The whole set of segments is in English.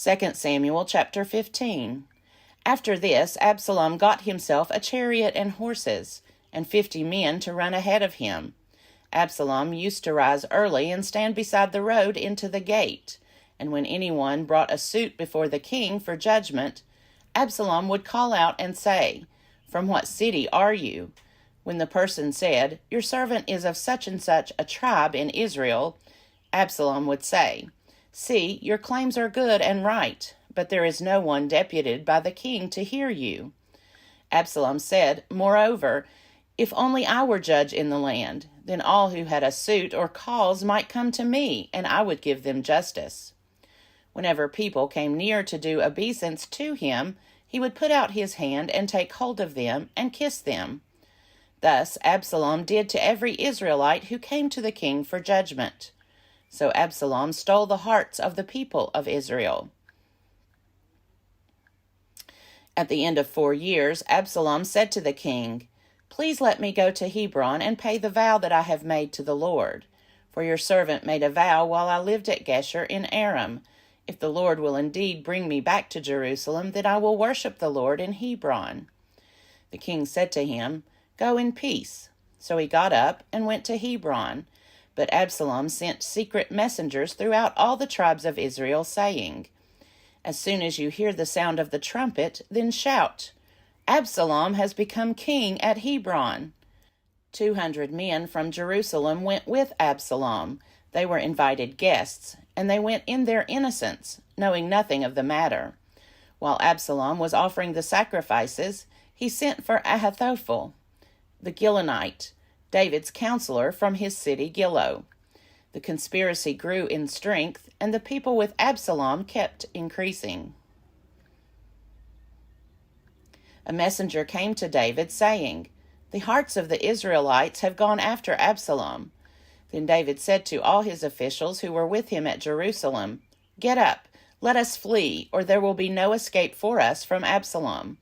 2 Samuel chapter 15. After this, Absalom got himself a chariot and horses, and 50 men to run ahead of him. Absalom used to rise early and stand beside the road into the gate, and when anyone brought a suit before the king for judgment, Absalom would call out and say, "From what city are you?" When the person said, "Your servant is of such and such a tribe in Israel," Absalom would say, "See, your claims are good and right, but there is no one deputed by the king to hear you." Absalom said, "Moreover, if only I were judge in the land, then all who had a suit or cause might come to me, and I would give them justice." Whenever people came near to do obeisance to him, he would put out his hand and take hold of them and kiss them. Thus Absalom did to every Israelite who came to the king for judgment. So Absalom stole the hearts of the people of Israel. At the end of 4 years, Absalom said to the king, "Please let me go to Hebron and pay the vow that I have made to the Lord. For your servant made a vow while I lived at Geshur in Aram. If the Lord will indeed bring me back to Jerusalem, then I will worship the Lord in Hebron." The king said to him, "Go in peace." So he got up and went to Hebron. But Absalom sent secret messengers throughout all the tribes of Israel, saying, "As soon as you hear the sound of the trumpet, then shout, 'Absalom has become king at Hebron.'" 200 men from Jerusalem went with Absalom. They were invited guests, and they went in their innocence, knowing nothing of the matter. While Absalom was offering the sacrifices, he sent for Ahithophel, the Gilonite, David's counselor from his city Gilo. The conspiracy grew in strength, and the people with Absalom kept increasing. A messenger came to David, saying, "The hearts of the Israelites have gone after Absalom." Then David said to all his officials who were with him at Jerusalem, "Get up, let us flee, or there will be no escape for us from Absalom.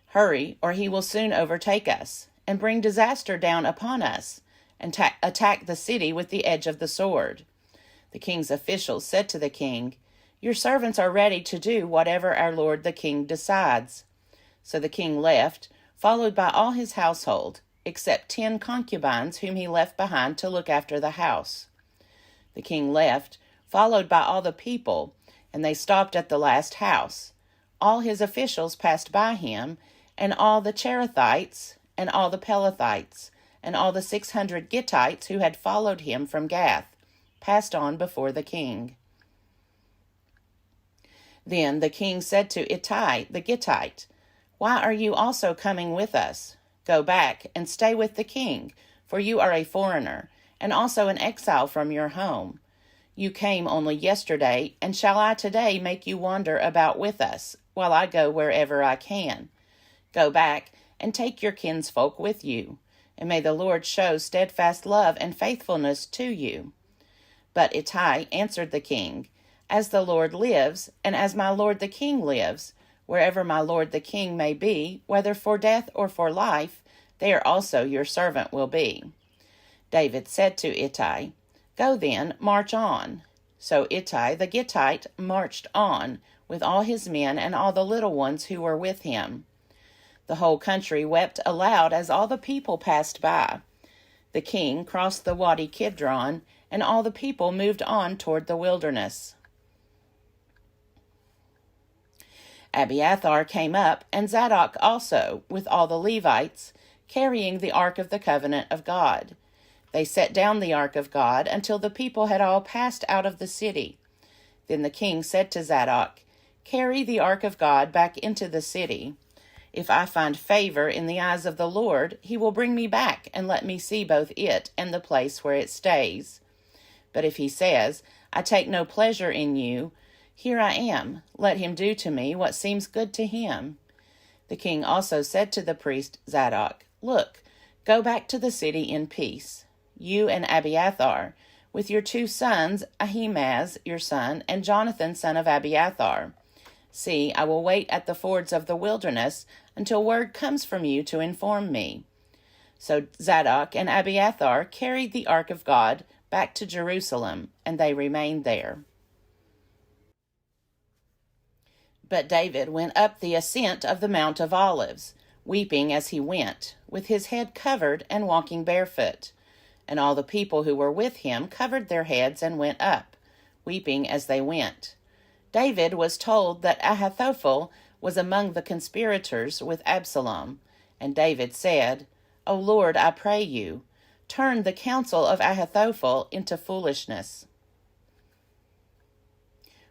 Hurry, or he will soon overtake us, and bring disaster down upon us, and attack the city with the edge of the sword." The king's officials said to the king, "Your servants are ready to do whatever our lord the king decides." So the king left, followed by all his household, except 10 concubines whom he left behind to look after the house. The king left, followed by all the people, and they stopped at the last house. All his officials passed by him, and all the Cherethites, and all the Pelethites, and all the 600 Gittites who had followed him from Gath, passed on before the king. Then the king said to Ittai the Gittite, "Why are you also coming with us? Go back and stay with the king, for you are a foreigner, and also an exile from your home. You came only yesterday, and shall I today make you wander about with us, while I go wherever I can? Go back and take your kinsfolk with you, and may the Lord show steadfast love and faithfulness to you." But Ittai answered the king, "As the Lord lives, and as my lord the king lives, wherever my lord the king may be, whether for death or for life, there also your servant will be." David said to Ittai, "Go then, march on." So Ittai the Gittite marched on, with all his men and all the little ones who were with him. The whole country wept aloud as all the people passed by. The king crossed the Wadi Kidron, and all the people moved on toward the wilderness. Abiathar came up, and Zadok also, with all the Levites, carrying the ark of the covenant of God. They set down the ark of God until the people had all passed out of the city. Then the king said to Zadok, "Carry the ark of God back into the city. If I find favor in the eyes of the Lord, he will bring me back and let me see both it and the place where it stays. But if he says, 'I take no pleasure in you,' here I am, let him do to me what seems good to him." The king also said to the priest Zadok, "Look, go back to the city in peace, you and Abiathar, with your 2 sons, Ahimaaz your son, and Jonathan son of Abiathar. See, I will wait at the fords of the wilderness until word comes from you to inform me." So Zadok and Abiathar carried the ark of God back to Jerusalem, and they remained there. But David went up the ascent of the Mount of Olives, weeping as he went, with his head covered and walking barefoot. And all the people who were with him covered their heads and went up, weeping as they went. David was told that Ahithophel was among the conspirators with Absalom. And David said, O Lord, I pray you, turn the counsel of Ahithophel into foolishness.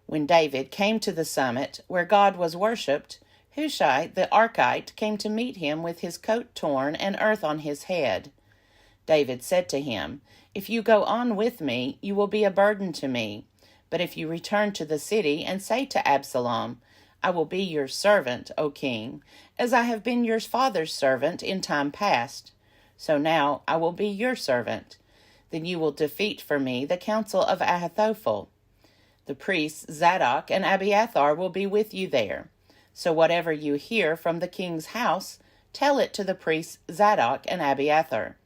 When David came to the summit where God was worshipped, Hushai the Archite came to meet him with his coat torn and earth on his head. David said to him, If you go on with me, you will be a burden to me. But if you return to the city and say to Absalom, I will be your servant, O king, as I have been your father's servant in time past. So now I will be your servant. Then you will defeat for me the counsel of Ahithophel. The priests Zadok and Abiathar will be with you there. So whatever you hear from the king's house, tell it to the priests Zadok and Abiathar.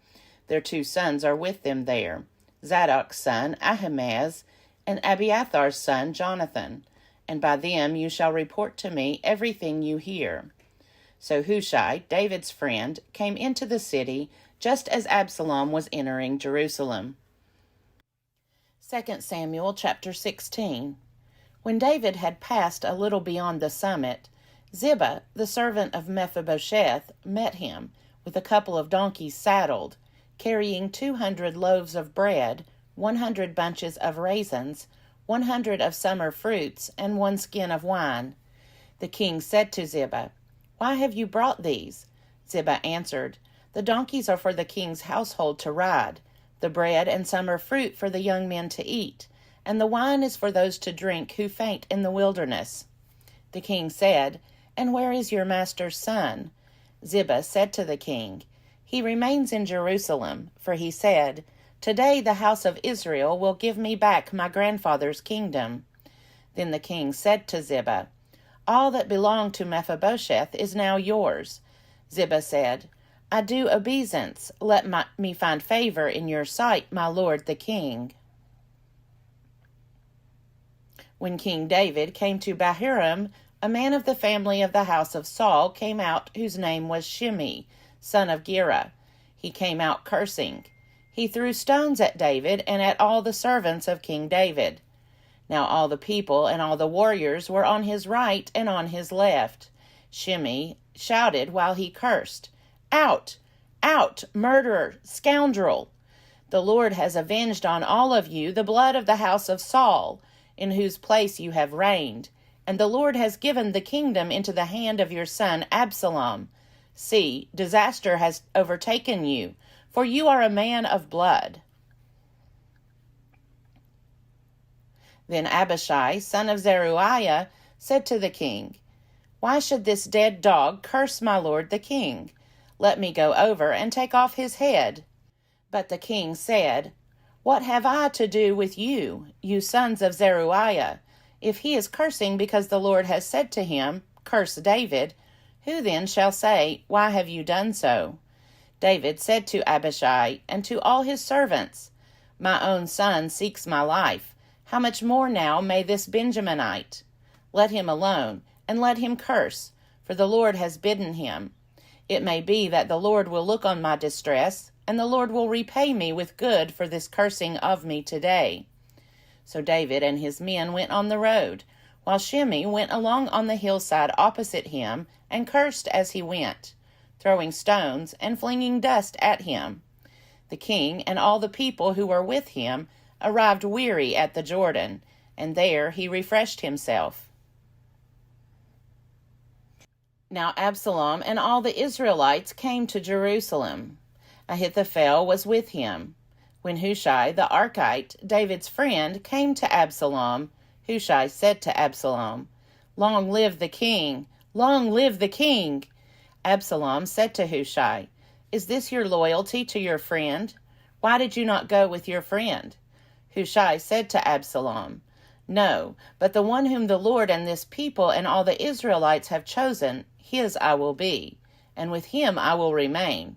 Their 2 sons are with them there, Zadok's son Ahimaaz and Abiathar's son Jonathan, and by them you shall report to me everything you hear. So Hushai, David's friend, came into the city just as Absalom was entering Jerusalem. 2 Samuel chapter 16. When David had passed a little beyond the summit, Ziba, the servant of Mephibosheth, met him, with a couple of donkeys saddled, carrying 200 loaves of bread, 100 bunches of raisins, 100 of summer fruits, and 1 skin of wine. The king said to Ziba, Why have you brought these? Ziba answered, The donkeys are for the king's household to ride, the bread and summer fruit for the young men to eat, and the wine is for those to drink who faint in the wilderness. The king said, And where is your master's son? Ziba said to the king, He remains in Jerusalem, for he said, Today the house of Israel will give me back my grandfather's kingdom. Then the king said to Ziba, All that belonged to Mephibosheth is now yours. Ziba said, I do obeisance. Let me find favor in your sight, my lord the king. When King David came to Bahurim, a man of the family of the house of Saul came out, whose name was Shimei, son of Gera. He came out cursing. He threw stones at David and at all the servants of King David. Now all the people and all the warriors were on his right and on his left. Shimei shouted while he cursed, Out! Out, murderer, scoundrel! The Lord has avenged on all of you the blood of the house of Saul, in whose place you have reigned, and the Lord has given the kingdom into the hand of your son Absalom. See, disaster has overtaken you, for you are a man of blood. Then Abishai, son of Zeruiah, said to the king, Why should this dead dog curse my lord the king? Let me go over and take off his head. But the king said, What have I to do with you, you sons of Zeruiah? If he is cursing because the Lord has said to him, Curse David, who then shall say, Why have you done so? David said to Abishai and to all his servants, My own son seeks my life. How much more now may this Benjaminite? Let him alone, and let him curse, for the Lord has bidden him. It may be that the Lord will look on my distress, and the Lord will repay me with good for this cursing of me today. So David and his men went on the road, while Shimei went along on the hillside opposite him and cursed as he went, throwing stones and flinging dust at him. The king and all the people who were with him arrived weary at the Jordan, and there he refreshed himself. Now Absalom and all the Israelites came to Jerusalem. Ahithophel was with him. When Hushai the Archite, David's friend, came to Absalom, Hushai said to Absalom, Long live the king! Long live the king! Absalom said to Hushai, Is this your loyalty to your friend? Why did you not go with your friend? Hushai said to Absalom, No, but the one whom the Lord and this people and all the Israelites have chosen, his I will be, and with him I will remain.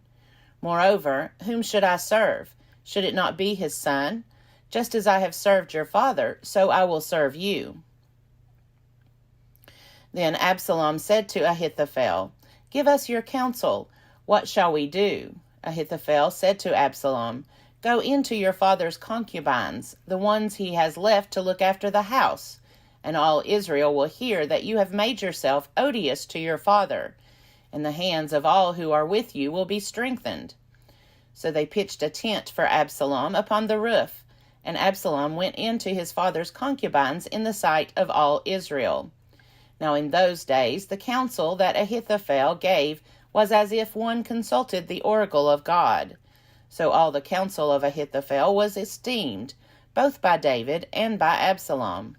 Moreover, whom should I serve? Should it not be his son? Just as I have served your father, so I will serve you. Then Absalom said to Ahithophel, "Give us your counsel. What shall we do?" Ahithophel said to Absalom, "Go into your father's concubines, the ones he has left to look after the house, and all Israel will hear that you have made yourself odious to your father, and the hands of all who are with you will be strengthened." So they pitched a tent for Absalom upon the roof, and Absalom went into his father's concubines in the sight of all Israel. Now in those days the counsel that Ahithophel gave was as if one consulted the oracle of God. So all the counsel of Ahithophel was esteemed, both by David and by Absalom.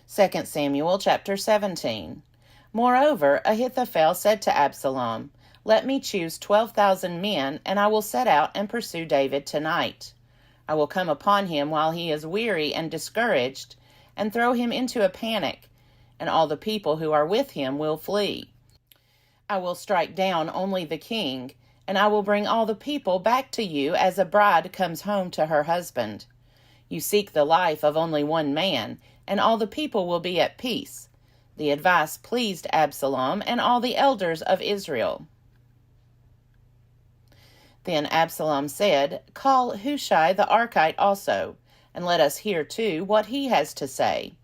2 Samuel chapter 17. Moreover, Ahithophel said to Absalom, "Let me choose 12,000 men, and I will set out and pursue David tonight. I will come upon him while he is weary and discouraged, and throw him into a panic, and all the people who are with him will flee. I will strike down only the king, and I will bring all the people back to you as a bride comes home to her husband. You seek the life of only one man, and all the people will be at peace." The advice pleased Absalom and all the elders of Israel. Then Absalom said, "Call Hushai the Archite also, and let us hear too what he has to say."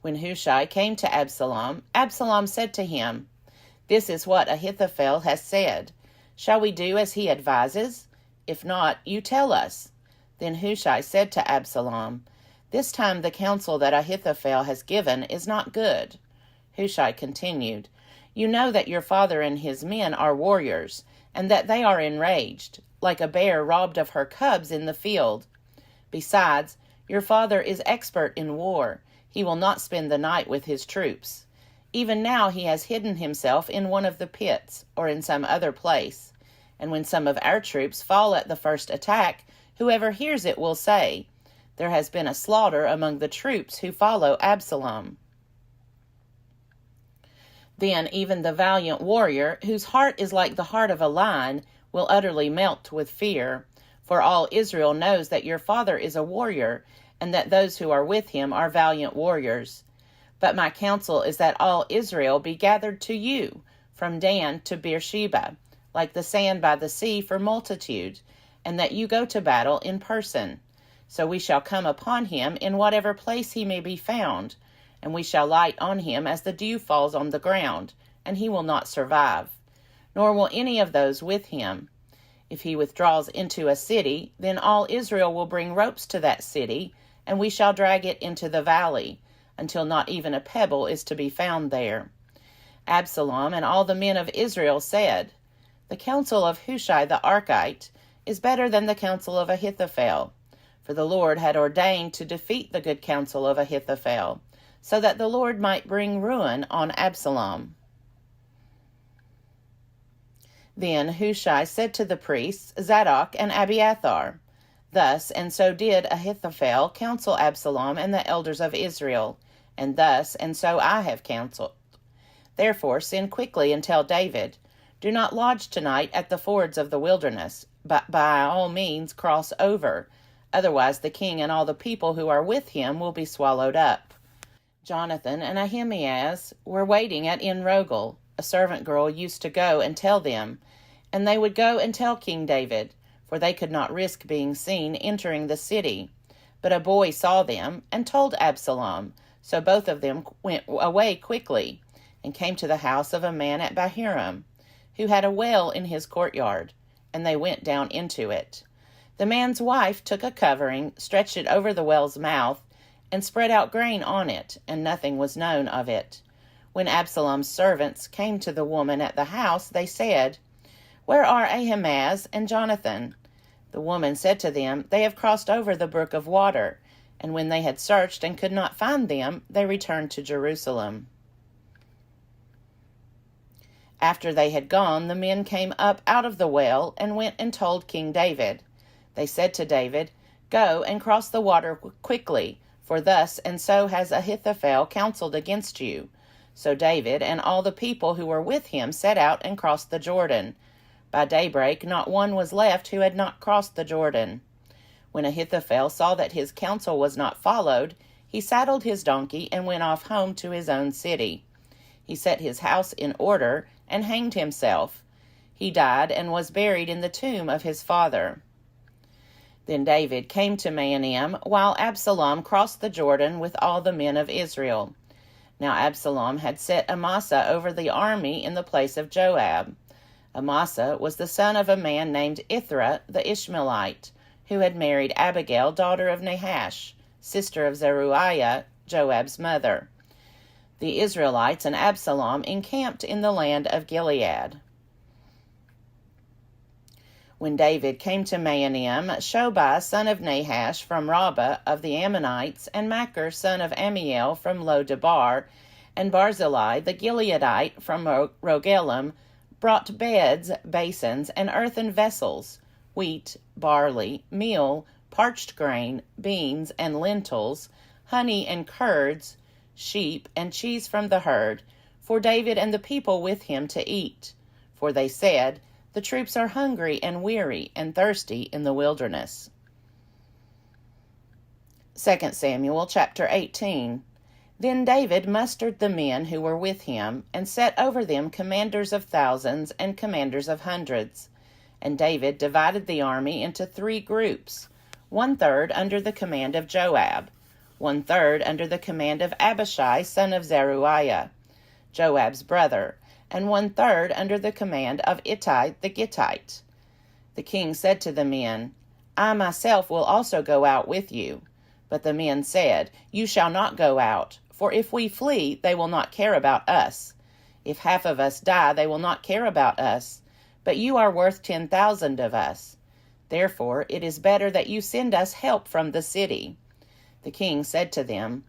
When Hushai came to Absalom, Absalom said to him, "This is what Ahithophel has said. Shall we do as he advises? If not, you tell us." Then Hushai said to Absalom, "This time the counsel that Ahithophel has given is not good." Hushai continued, "You know that your father and his men are warriors, and that they are enraged, like a bear robbed of her cubs in the field. Besides, your father is expert in war. He will not spend the night with his troops. Even now he has hidden himself in one of the pits, or in some other place. And when some of our troops fall at the first attack, whoever hears it will say, 'There has been a slaughter among the troops who follow Absalom.' Then even the valiant warrior, whose heart is like the heart of a lion, will utterly melt with fear. For all Israel knows that your father is a warrior, and that those who are with him are valiant warriors. But my counsel is that all Israel be gathered to you, from Dan to Beersheba, like the sand by the sea for multitude, and that you go to battle in person. So we shall come upon him in whatever place he may be found, and we shall light on him as the dew falls on the ground, and he will not survive, nor will any of those with him. If he withdraws into a city, then all Israel will bring ropes to that city, and we shall drag it into the valley, until not even a pebble is to be found there." Absalom and all the men of Israel said, "The counsel of Hushai the Archite is better than the counsel of Ahithophel." For the Lord had ordained to defeat the good counsel of Ahithophel, so that the Lord might bring ruin on Absalom. Then Hushai said to the priests Zadok and Abiathar, "Thus and so did Ahithophel counsel Absalom and the elders of Israel, and thus and so I have counseled. Therefore send quickly and tell David, 'Do not lodge tonight at the fords of the wilderness, but by all means cross over, otherwise the king and all the people who are with him will be swallowed up.'" Jonathan and Ahimaaz were waiting at En-rogel. A servant girl used to go and tell them, and they would go and tell King David, for they could not risk being seen entering the city. But a boy saw them and told Absalom, so both of them went away quickly, and came to the house of a man at Bahurim, who had a well in his courtyard, and they went down into it. The man's wife took a covering, stretched it over the well's mouth, and spread out grain on it, and nothing was known of it. When Absalom's servants came to the woman at the house, they said, "Where are Ahimaaz and Jonathan?" The woman said to them, "They have crossed over the brook of water." And when they had searched and could not find them, they returned to Jerusalem. After they had gone, the men came up out of the well and went and told King David. They said to David, "Go and cross the water quickly, for thus and so has Ahithophel counseled against you." So David and all the people who were with him set out and crossed the Jordan. By daybreak not one was left who had not crossed the Jordan. When Ahithophel saw that his counsel was not followed, he saddled his donkey and went off home to his own city. He set his house in order and hanged himself. He died and was buried in the tomb of his father. Then David came to Mahanaim while Absalom crossed the Jordan with all the men of Israel. Now Absalom had set Amasa over the army in the place of Joab. Amasa was the son of a man named Ithra the Ishmaelite, who had married Abigail, daughter of Nahash, sister of Zeruiah, Joab's mother. The Israelites and Absalom encamped in the land of Gilead. When David came to Mahanaim, Shobai, son of Nahash, from Rabbah of the Ammonites, and Machir, son of Ammiel, from Lo-debar, and Barzillai, the Gileadite, from Rogelim, brought beds, basins, and earthen vessels, wheat, barley, meal, parched grain, beans, and lentils, honey and curds, sheep, and cheese from the herd, for David and the people with him to eat. For they said, "The troops are hungry and weary and thirsty in the wilderness." 2 Samuel chapter 18. Then David mustered the men who were with him, and set over them commanders of thousands and commanders of hundreds. And David divided the army into 3 groups, 1/3 under the command of Joab, 1/3 under the command of Abishai, son of Zeruiah, Joab's brother, and 1/3 under the command of Ittai the Gittite. The king said to the men, "I myself will also go out with you." But the men said, "You shall not go out, for if we flee, they will not care about us. If half of us die, they will not care about us. But you are worth 10,000 of us. Therefore it is better that you send us help from the city." The king said to them,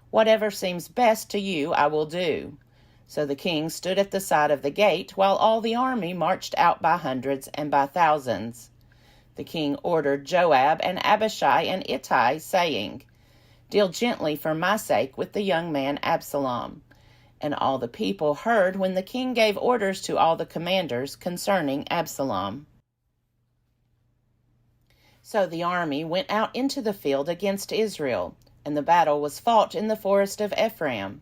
"Whatever seems best to you I will do." So the king stood at the side of the gate, while all the army marched out by hundreds and by thousands. The king ordered Joab and Abishai and Ittai, saying, "Deal gently for my sake with the young man Absalom." And all the people heard when the king gave orders to all the commanders concerning Absalom. So the army went out into the field against Israel, and the battle was fought in the forest of Ephraim.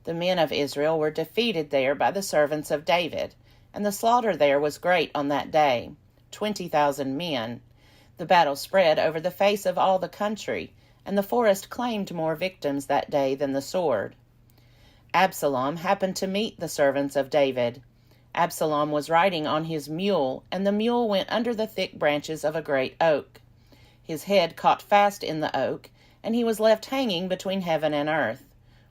The men of Israel were defeated there by the servants of David, and the slaughter there was great on that day, 20,000 men. The battle spread over the face of all the country, and the forest claimed more victims that day than the sword. Absalom happened to meet the servants of David. Absalom was riding on his mule, and the mule went under the thick branches of a great oak. His head caught fast in the oak, and he was left hanging between heaven and earth,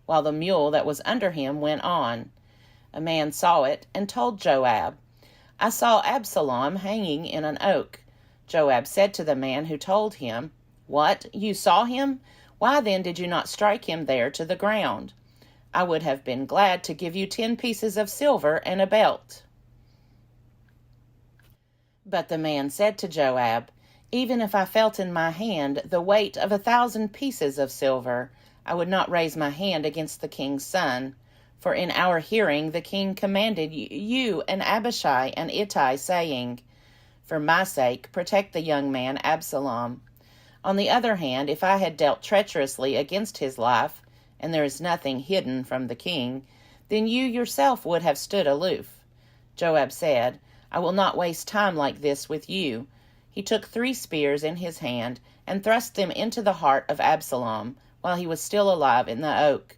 while the mule that was under him went on. A man saw it and told Joab, "I saw Absalom hanging in an oak." Joab said to the man who told him, "What, you saw him? Why then did you not strike him there to the ground? I would have been glad to give you 10 pieces of silver and a belt." But the man said to Joab, "Even if I felt in my hand the weight of 1,000 pieces of silver, I would not raise my hand against the king's son. For in our hearing the king commanded you and Abishai and Ittai, saying, 'For my sake protect the young man Absalom.' On the other hand, if I had dealt treacherously against his life, and there is nothing hidden from the king, then you yourself would have stood aloof." Joab said, "I will not waste time like this with you." He took 3 spears in his hand and thrust them into the heart of Absalom while he was still alive in the oak.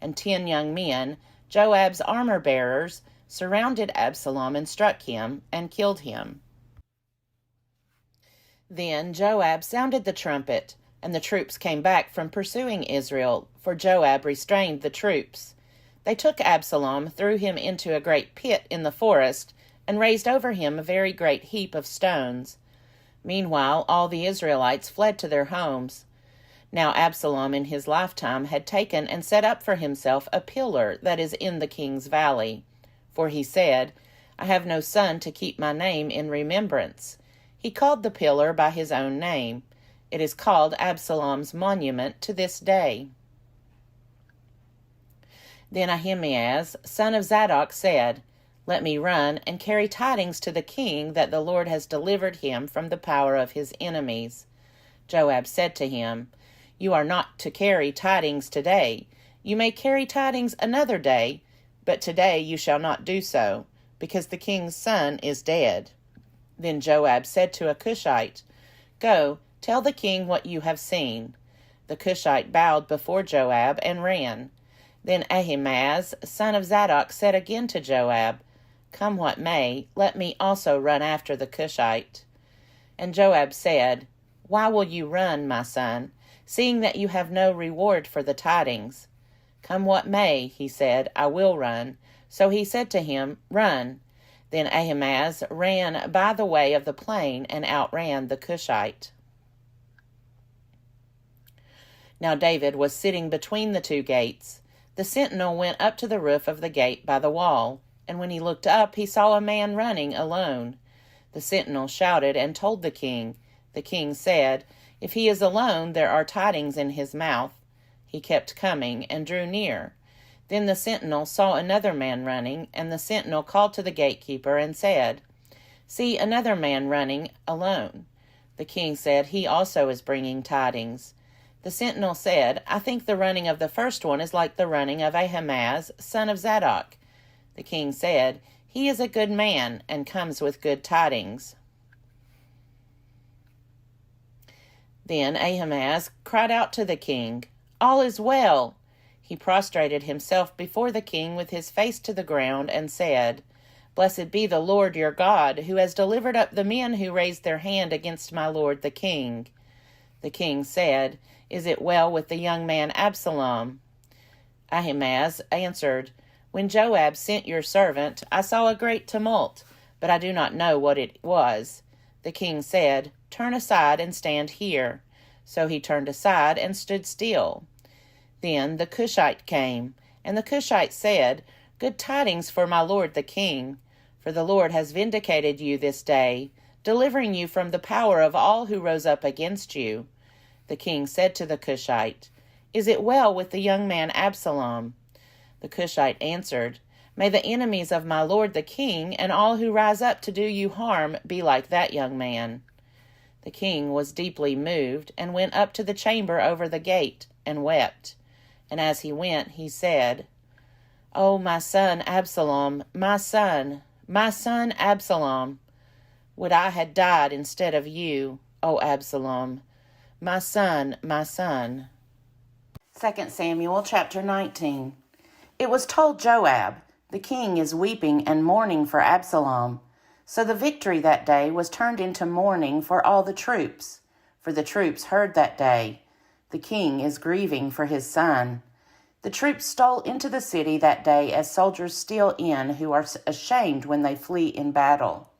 And 10 young men, Joab's armor-bearers, surrounded Absalom and struck him and killed him. Then Joab sounded the trumpet, and the troops came back from pursuing Israel, for Joab restrained the troops. They took Absalom, threw him into a great pit in the forest, and raised over him a very great heap of stones. Meanwhile, all the Israelites fled to their homes. Now Absalom in his lifetime had taken and set up for himself a pillar that is in the king's valley. For he said, "I have no son to keep my name in remembrance." He called the pillar by his own name. It is called Absalom's monument to this day. Then Ahimaaz, son of Zadok, said, "Let me run and carry tidings to the king that the Lord has delivered him from the power of his enemies." Joab said to him, You are not to carry tidings today. You may carry tidings another day, but today you shall not do so, because the king's son is dead." Then Joab said to a Cushite, "Go, tell the king what you have seen." The Cushite bowed before Joab and ran. Then Ahimaaz, son of Zadok, said again to Joab, "Come what may, let me also run after the Cushite." And Joab said, "Why will you run, my son, seeing that you have no reward for the tidings?" "Come what may," he said, "I will run." So he said to him, "Run." Then Ahimaaz ran by the way of the plain and outran the Cushite. Now David was sitting between the two gates. The sentinel went up to the roof of the gate by the wall, and when he looked up, he saw a man running alone. The sentinel shouted and told the king. The king said, "If he is alone, there are tidings in his mouth." He kept coming and drew near. Then the sentinel saw another man running, and the sentinel called to the gatekeeper and said, "See another man running alone." The king said, "He also is bringing tidings." The sentinel said, "I think the running of the first one is like the running of Ahimaaz, son of Zadok." The king said, "He is a good man and comes with good tidings." Then Ahimaaz cried out to the king, "All is well." He prostrated himself before the king with his face to the ground and said, "Blessed be the Lord your God, who has delivered up the men who raised their hand against my lord the king." The king said, "Is it well with the young man Absalom?" Ahimaaz answered, "When Joab sent your servant, I saw a great tumult, but I do not know what it was." The king said, "Turn aside and stand here." So he turned aside and stood still. Then the Cushite came, and the Cushite said, "Good tidings for my lord the king, for the Lord has vindicated you this day, delivering you from the power of all who rose up against you." The king said to the Cushite, "Is it well with the young man Absalom?" The Cushite answered, "May the enemies of my lord the king and all who rise up to do you harm be like that young man." The king was deeply moved and went up to the chamber over the gate and wept. And as he went, he said, "Oh, my son Absalom, my son Absalom! Would I had died instead of you, O Absalom, my son, my son." 2 Samuel chapter 19. It was told Joab, "The king is weeping and mourning for Absalom." So the victory that day was turned into mourning for all the troops. For the troops heard that day, "The king is grieving for his son." The troops stole into the city that day as soldiers steal in who are ashamed when they flee in battle.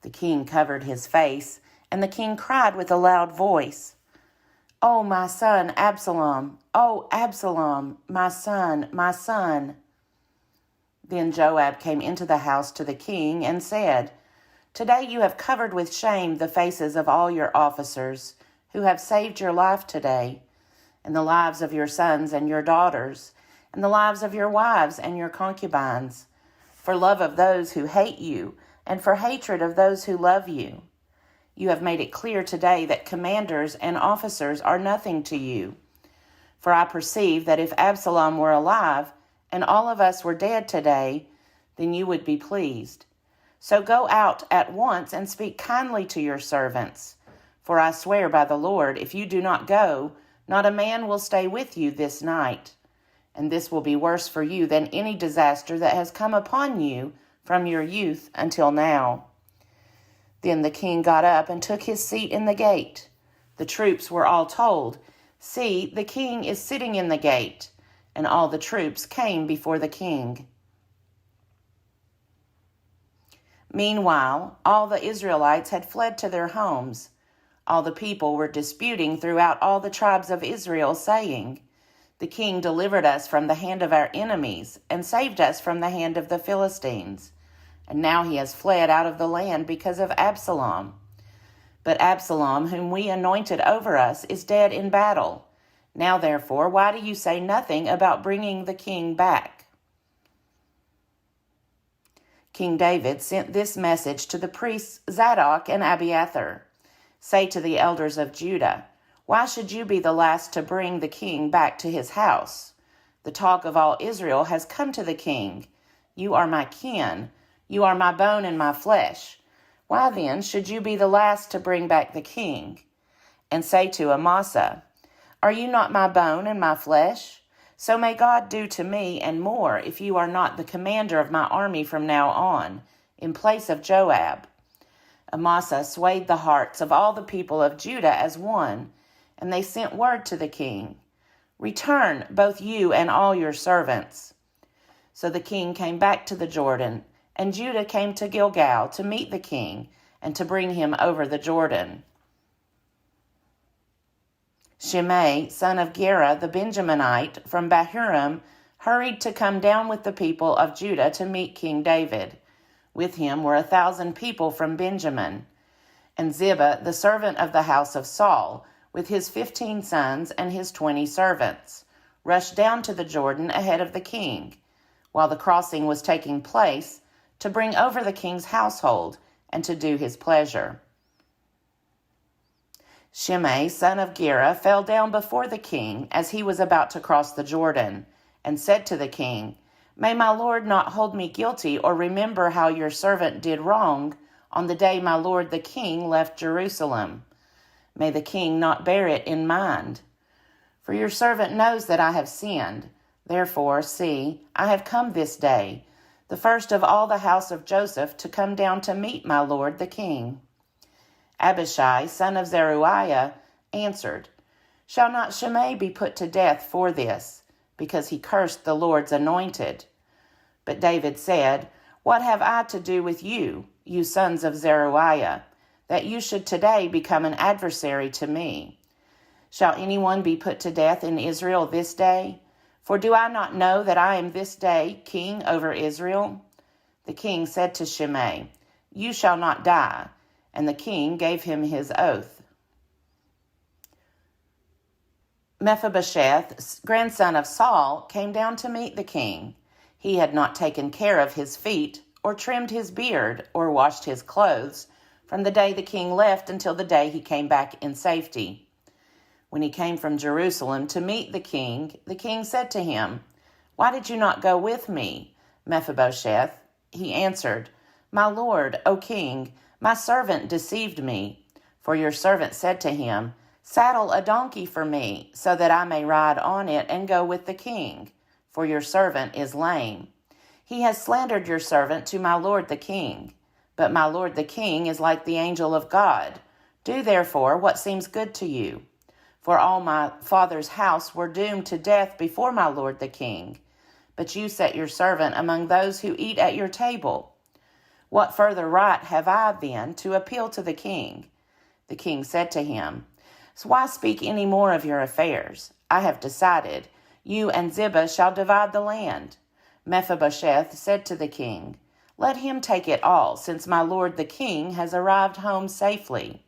The king covered his face, and the king cried with a loud voice, "Oh, my son Absalom! Oh, Absalom, my son, my son!" Then Joab came into the house to the king and said, "Today you have covered with shame the faces of all your officers who have saved your life today, and the lives of your sons and your daughters, and the lives of your wives and your concubines, for love of those who hate you, and for hatred of those who love you. You have made it clear today that commanders and officers are nothing to you. For I perceive that if Absalom were alive, and all of us were dead today, then you would be pleased. So go out at once and speak kindly to your servants. For I swear by the Lord, if you do not go, not a man will stay with you this night. And this will be worse for you than any disaster that has come upon you from your youth until now." Then the king got up and took his seat in the gate. The troops were all told, "See, the king is sitting in the gate." And all the troops came before the king. Meanwhile, all the Israelites had fled to their homes. All the people were disputing throughout all the tribes of Israel, saying, "The king delivered us from the hand of our enemies and saved us from the hand of the Philistines. And now he has fled out of the land because of Absalom. But Absalom, whom we anointed over us, is dead in battle. Now, therefore, why do you say nothing about bringing the king back?" King David sent this message to the priests Zadok and Abiathar. "Say to the elders of Judah, Why should you be the last to bring the king back to his house? The talk of all Israel has come to the king. You are my kin. You are my bone and my flesh. Why then should you be the last to bring back the king? And say to Amasa, Are you not my bone and my flesh? So may God do to me and more if you are not the commander of my army from now on, in place of Joab. Amasa swayed the hearts of all the people of Judah as one, and they sent word to the king, Return, both you and all your servants. So the king came back to the Jordan, and Judah came to Gilgal to meet the king and to bring him over the Jordan. Shimei, son of Gera the Benjaminite from Bahurim, hurried to come down with the people of Judah to meet King David. With him were 1,000 people from Benjamin. And Ziba, the servant of the house of Saul, with his 15 sons and his 20 servants, rushed down to the Jordan ahead of the king, while the crossing was taking place, to bring over the king's household and to do his pleasure. Shimei, son of Gera, fell down before the king as he was about to cross the Jordan, and said to the king, May my lord not hold me guilty or remember how your servant did wrong on the day my lord the king left Jerusalem. May the king not bear it in mind. For your servant knows that I have sinned. Therefore, see, I have come this day, the first of all the house of Joseph, to come down to meet my lord the king. Abishai, son of Zeruiah, answered, Shall not Shimei be put to death for this, because he cursed the Lord's anointed? But David said, What have I to do with you, you sons of Zeruiah, that you should today become an adversary to me? Shall anyone be put to death in Israel this day? For do I not know that I am this day king over Israel? The king said to Shimei, You shall not die. And the king gave him his oath. Mephibosheth, grandson of Saul, came down to meet the king. He had not taken care of his feet, or trimmed his beard, or washed his clothes, from the day the king left until the day he came back in safety. When he came from Jerusalem to meet the king said to him, Why did you not go with me, Mephibosheth? He answered, My lord, O king, my servant deceived me. For your servant said to him, Saddle a donkey for me, so that I may ride on it and go with the king, for your servant is lame. He has slandered your servant to my lord the king. But my lord the king is like the angel of God. Do therefore what seems good to you. For all my father's house were doomed to death before my lord the king. But you set your servant among those who eat at your table. What further right have I, then, to appeal to the king? The king said to him, So why speak any more of your affairs? I have decided. You and Ziba shall divide the land. Mephibosheth said to the king, Let him take it all, since my lord the king has arrived home safely.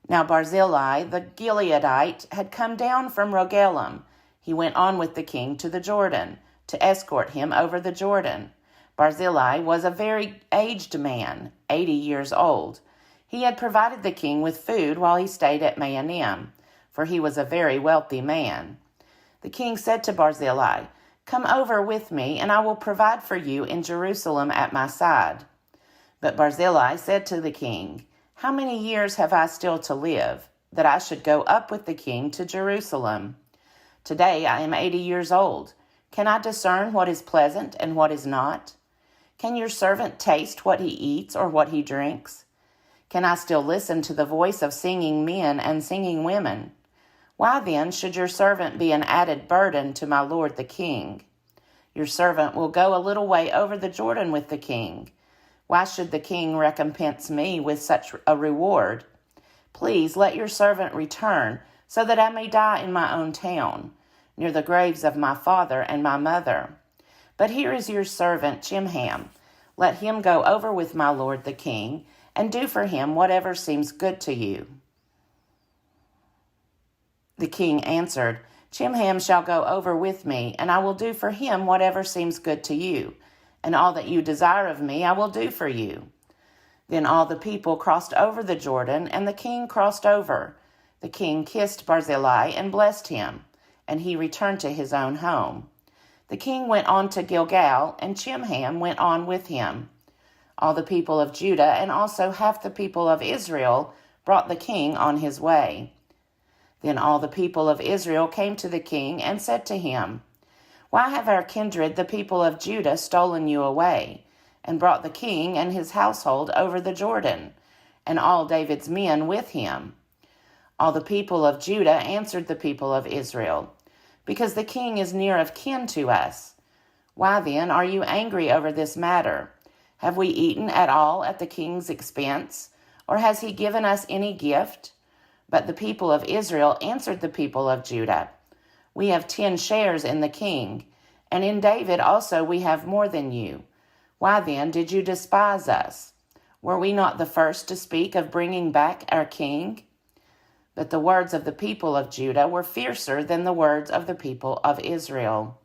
Now Barzillai the Gileadite had come down from Rogelim. He went on with the king to the Jordan, to escort him over the Jordan. Barzillai was a very aged man, 80 years old. He had provided the king with food while he stayed at Mahanaim, for he was a very wealthy man. The king said to Barzillai, Come over with me, and I will provide for you in Jerusalem at my side. But Barzillai said to the king, How many years have I still to live, that I should go up with the king to Jerusalem? Today I am 80 years old. Can I discern what is pleasant and what is not? Can your servant taste what he eats or what he drinks? Can I still listen to the voice of singing men and singing women? Why then should your servant be an added burden to my lord the king? Your servant will go a little way over the Jordan with the king. Why should the king recompense me with such a reward? Please let your servant return, so that I may die in my own town, near the graves of my father and my mother. But here is your servant Chimham. Let him go over with my lord the king, and do for him whatever seems good to you. The king answered, Chimham shall go over with me, and I will do for him whatever seems good to you, and all that you desire of me I will do for you. Then all the people crossed over the Jordan, and the king crossed over. The king kissed Barzillai and blessed him, and he returned to his own home. The king went on to Gilgal, and Chimham went on with him. All the people of Judah and also half the people of Israel brought the king on his way. Then all the people of Israel came to the king and said to him, "Why have our kindred, the people of Judah, stolen you away, and brought the king and his household over the Jordan, and all David's men with him?" All the people of Judah answered the people of Israel, "Because the king is near of kin to us. Why then are you angry over this matter? Have we eaten at all at the king's expense, or has he given us any gift?" But the people of Israel answered the people of Judah, "We have 10 shares in the king, and in David also we have more than you. Why then did you despise us? Were we not the first to speak of bringing back our king?" But the words of the people of Judah were fiercer than the words of the people of Israel.